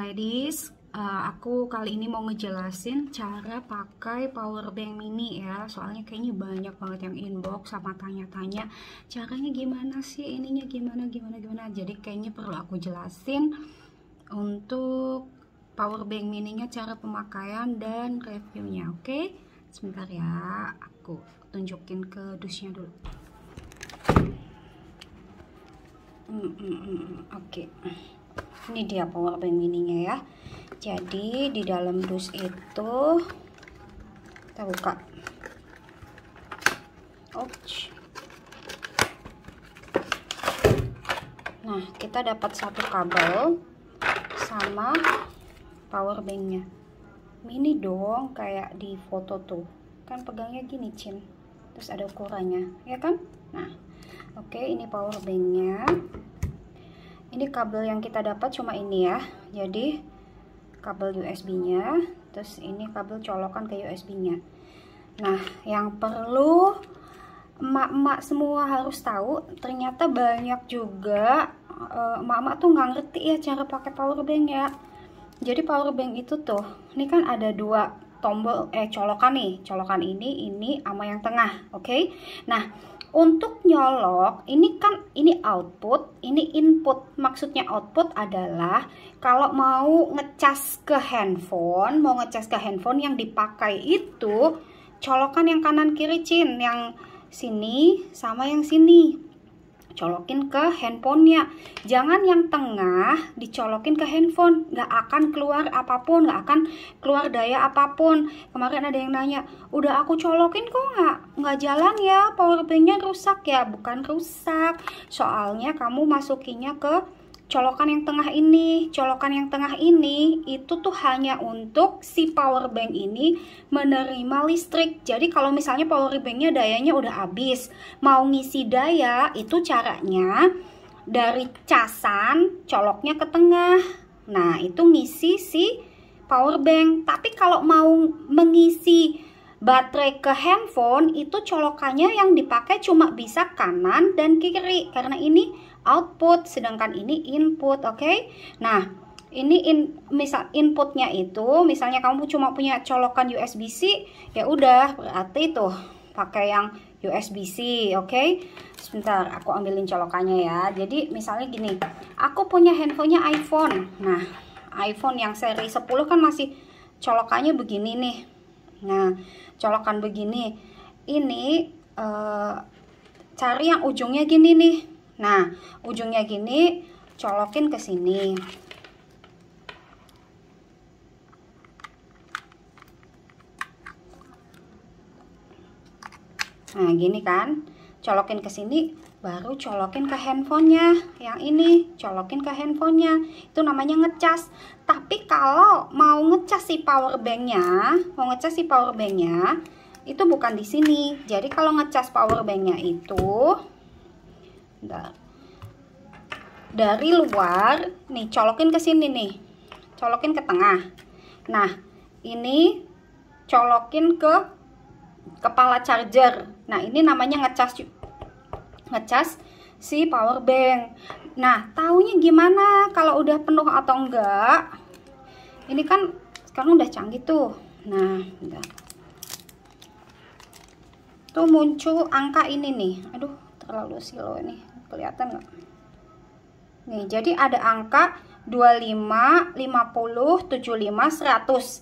ladies, aku kali ini mau ngejelasin cara pakai power bank mini ya. Soalnya kayaknya banyak banget yang inbox sama tanya-tanya caranya gimana sih, ininya gimana. Jadi kayaknya perlu aku jelasin untuk power bank mininya, cara pemakaian dan reviewnya. Oke, sebentar ya, aku tunjukin ke dusnya dulu. Oke. Ini dia power bank mininya ya. Jadi di dalam dus itu kita buka. Ouch. Nah, kita dapat satu kabel sama power banknya. Mini dong, kayak di foto tuh. Kan pegangnya gini, Cin. Terus ada ukurannya, ya kan? Nah, oke, ini power banknya. Ini kabel yang kita dapat cuma ini ya. Jadi kabel USB-nya, terus ini kabel colokan ke USB-nya. Nah, yang perlu emak-emak semua harus tahu, ternyata banyak juga emak-emak tuh nggak ngerti ya cara pakai power bank ya. Jadi power bank itu tuh, ini kan ada dua tombol colokan nih, colokan ini sama yang tengah, oke? Nah, untuk nyolok, ini output, ini input. Maksudnya output adalah kalau mau ngecas ke handphone, yang dipakai itu colokan yang kanan kiri, Cin, yang sini sama yang sini. Colokin ke handphonenya, jangan yang tengah dicolokin ke handphone, nggak akan keluar apapun, nggak akan keluar daya apapun. Kemarin ada yang nanya, udah aku colokin kok nggak jalan ya, power banknya rusak ya? Bukan rusak, soalnya kamu masukinnya ke colokan yang tengah ini. Colokan yang tengah ini itu tuh hanya untuk si power bank ini menerima listrik. Jadi kalau misalnya power banknya dayanya udah habis, mau ngisi daya, itu caranya dari casan coloknya ke tengah. Nah, itu ngisi si power bank. Tapi kalau mau mengisi baterai ke handphone, itu colokannya yang dipakai cuma bisa kanan dan kiri, karena ini output sedangkan ini input, oke? Nah, ini misal inputnya itu, misalnya kamu cuma punya colokan USB-C, ya udah berarti tuh pakai yang USB-C, oke? Sebentar, aku ambilin colokannya ya. Jadi misalnya gini, aku punya handphonenya iPhone. Nah, iPhone yang seri 10 kan masih colokannya begini nih. Nah, colokan begini, ini cari yang ujungnya gini nih. Nah, ujungnya gini, colokin ke sini. Nah, gini kan, colokin ke sini, baru colokin ke handphonenya. Yang ini, colokin ke handphonenya. Itu namanya ngecas. Tapi kalau mau ngecas si power banknya, itu bukan di sini. Jadi kalau ngecas power banknya itu, dari luar nih, colokin ke sini nih, colokin ke tengah. Nah, ini colokin ke kepala charger. Nah, ini namanya ngecas si power bank. Nah, taunya gimana kalau udah penuh atau enggak? Ini kan sekarang udah canggih tuh. Nah, bentar. Tuh muncul angka ini nih. Aduh, terlalu silo ini. Kelihatan nggak? Nih, jadi ada angka 25, 50, 75, 100.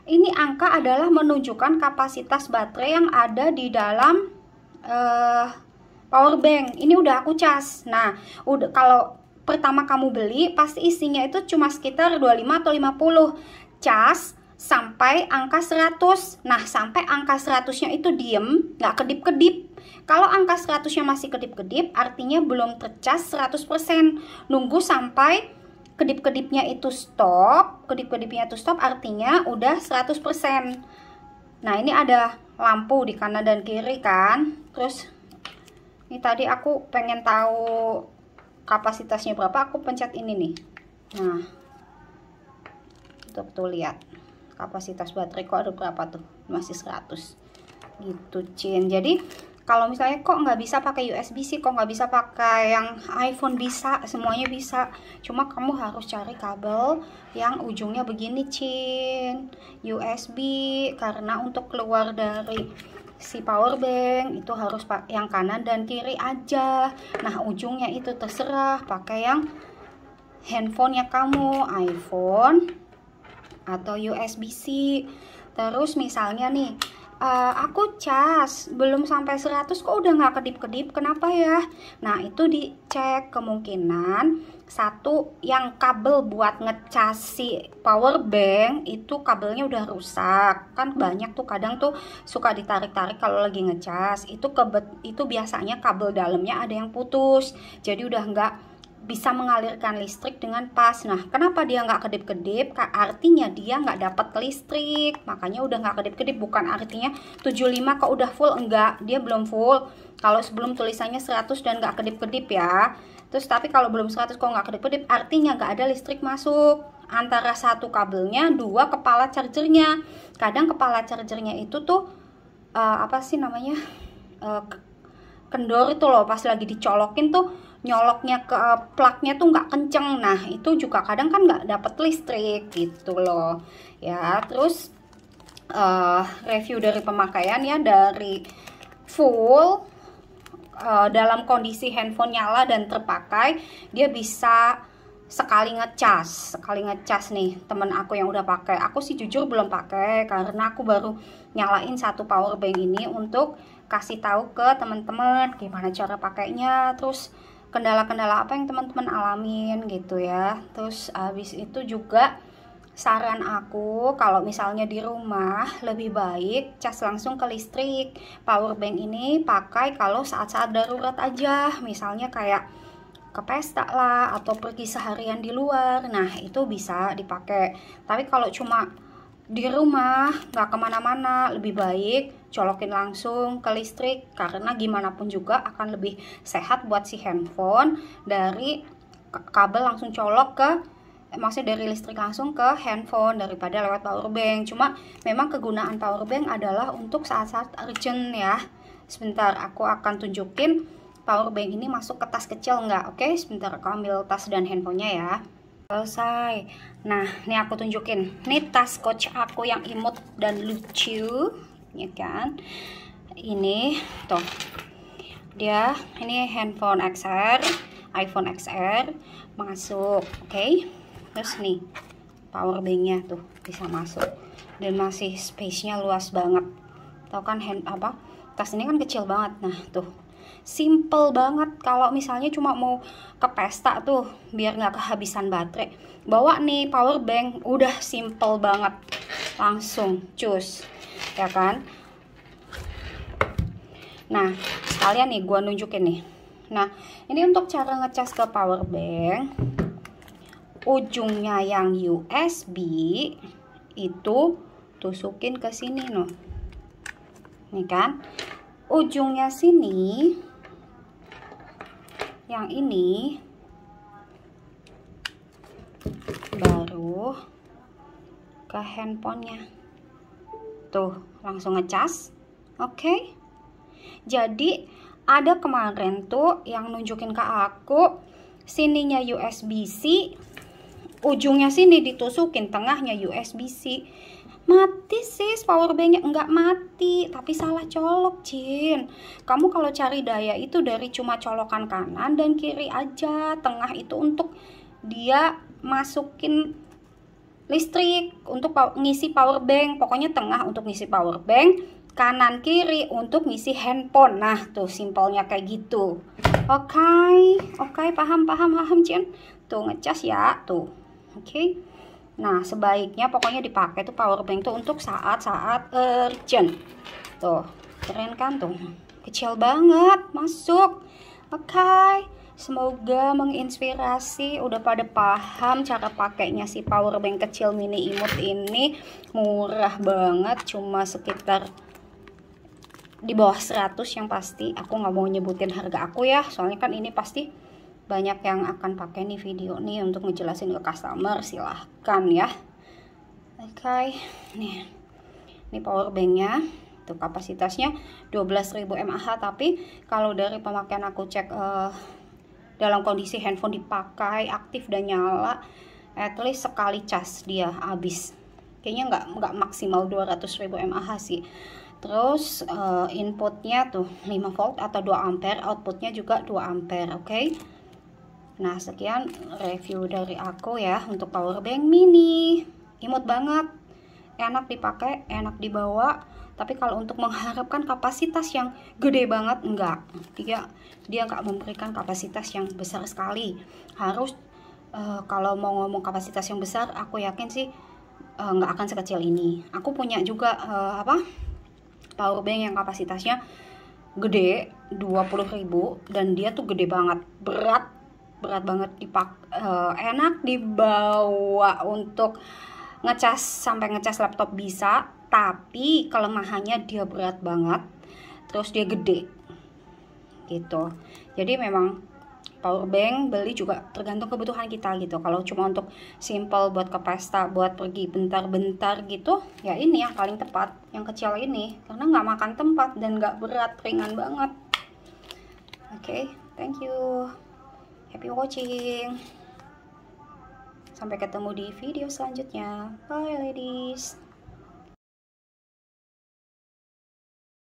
Ini angka adalah menunjukkan kapasitas baterai yang ada di dalam power bank. Ini udah aku cas. Nah, udah, kalau pertama kamu beli pasti isinya itu cuma sekitar 25 atau 50. Cas sampai angka 100. Nah, sampai angka 100-nya itu diem, nggak kedip-kedip. Kalau angka 100-nya masih kedip-kedip, artinya belum tercas 100%. Nunggu sampai kedip-kedipnya itu stop. Kedip-kedipnya itu stop artinya udah 100%. Nah, ini ada lampu di kanan dan kiri kan. Terus ini tadi aku pengen tahu kapasitasnya berapa, aku pencet ini nih. Nah, tuh lihat kapasitas baterai kok ada berapa tuh, masih 100 gitu, Cin. Jadi Kalau misalnya kok nggak bisa pakai USB-C, kok nggak bisa pakai yang iPhone, bisa, semuanya bisa. Cuma kamu harus cari kabel yang ujungnya begini, Cin, USB, karena untuk keluar dari si power bank itu harus yang kanan dan kiri aja. Nah, ujungnya itu terserah pakai yang handphonenya kamu, iPhone atau USB-C. Terus misalnya nih, aku cas belum sampai 100 kok udah nggak kedip-kedip, kenapa ya? Nah, itu dicek, kemungkinan satu yang kabel buat ngecas si power bank itu kabelnya udah rusak. Kan banyak tuh kadang tuh suka ditarik-tarik kalau lagi ngecas, itu biasanya kabel dalamnya ada yang putus, jadi udah nggak bisa mengalirkan listrik dengan pas. Nah, kenapa dia nggak kedip-kedip? Artinya dia nggak dapat listrik, makanya udah nggak kedip-kedip. Bukan artinya 75 kok udah full, enggak, dia belum full. Kalau sebelum tulisannya 100 dan nggak kedip-kedip ya. Terus tapi kalau belum 100 kok nggak kedip-kedip, artinya nggak ada listrik masuk antara satu kabelnya, dua kepala chargernya. Kadang kepala chargernya itu tuh apa sih namanya, kendor itu loh, pas lagi dicolokin tuh nyoloknya ke plugnya tuh nggak kenceng. Nah, itu juga kadang kan nggak dapet listrik gitu loh ya. Terus review dari pemakaian ya, dari full dalam kondisi handphone nyala dan terpakai, dia bisa sekali ngecas nih. Temen aku yang udah pakai, aku sih jujur belum pakai karena aku baru nyalain satu power bank ini untuk kasih tahu ke teman-teman gimana cara pakainya, terus kendala-kendala apa yang teman-teman alamin gitu ya. Terus habis itu juga saran aku, kalau misalnya di rumah lebih baik cas langsung ke listrik. Power bank ini pakai kalau saat-saat darurat aja, misalnya kayak ke pesta lah atau pergi seharian di luar. Nah, itu bisa dipakai. Tapi kalau cuma di rumah nggak kemana-mana, lebih baik colokin langsung ke listrik, karena gimana pun juga akan lebih sehat buat si handphone dari kabel langsung colok ke, maksudnya dari listrik langsung ke handphone daripada lewat power bank. Cuma memang kegunaan power bank adalah untuk saat-saat urgent ya. Sebentar, aku akan tunjukin power bank ini masuk ke tas kecil nggak. Oke, sebentar, aku ambil tas dan handphonenya ya. Selesai. Nah, ini aku tunjukin. Ini tas coach aku yang imut dan lucu, ya kan? Ini tuh, dia ini handphone XR, iPhone XR masuk, oke? Terus nih power banknya tuh bisa masuk dan masih space-nya luas banget. Tahu kan tas ini kan kecil banget. Nah, tuh simple banget. Kalau misalnya cuma mau ke pesta tuh biar nggak kehabisan baterai, bawa nih power bank, udah simple banget, langsung cus, ya kan? Nah, sekalian nih gua nunjukin nih. Nah, ini untuk cara ngecas ke power bank, ujungnya yang USB itu tusukin ke sini loh, nih kan, ujungnya sini yang ini baru ke handphonenya tuh, langsung ngecas. Oke. Jadi ada kemarin tuh yang nunjukin ke aku, sininya USB-C, ujungnya sini ditusukin, tengahnya USB-C. Mati sis power banknya. Enggak mati, tapi salah colok, Cin. Kamu kalau cari daya itu dari cuma colokan kanan dan kiri aja. Tengah itu untuk dia masukin listrik, untuk ngisi power bank. Pokoknya tengah untuk ngisi power bank, kanan kiri untuk ngisi handphone. Nah, tuh simpelnya kayak gitu. Oke, paham Cin. Tuh ngecas ya, tuh. Oke. Nah, sebaiknya pokoknya dipakai tuh power bank tuh untuk saat-saat urgent. Tuh, keren kan tuh. Kecil banget, masuk. Oke. Semoga menginspirasi. Udah pada paham cara pakainya si power bank kecil mini imut ini. Murah banget, cuma sekitar di bawah 100 yang pasti. Aku nggak mau nyebutin harga aku ya, soalnya kan ini pasti banyak yang akan pakai nih video nih untuk ngejelasin ke customer. Silahkan ya. Oke, nih ini power banknya. gitu. Kapasitasnya 12.000 mAh, tapi kalau dari pemakaian aku cek dalam kondisi handphone dipakai aktif dan nyala, at least sekali cas dia habis. Kayaknya nggak maksimal 200.000 mAh sih. Terus inputnya tuh 5 volt atau 2 ampere, outputnya juga 2 ampere. Oke. Nah, sekian review dari aku ya untuk power bank mini. Imut banget, enak dipakai, enak dibawa. Tapi kalau untuk mengharapkan kapasitas yang gede banget, enggak. Dia nggak memberikan kapasitas yang besar sekali. Harus kalau mau ngomong kapasitas yang besar, aku yakin sih nggak akan sekecil ini. Aku punya juga power bank yang kapasitasnya gede, 20.000, dan dia tuh gede banget, berat banget enak dibawa untuk ngecas, sampai ngecas laptop bisa. Tapi kelemahannya dia berat banget, terus dia gede gitu. Jadi memang power bank beli juga tergantung kebutuhan kita gitu. Kalau cuma untuk simple buat ke pesta, buat pergi bentar-bentar gitu, ya ini yang paling tepat, yang kecil ini, karena nggak makan tempat dan nggak berat, ringan banget. Oke, thank you, happy watching, sampai ketemu di video selanjutnya, bye ladies.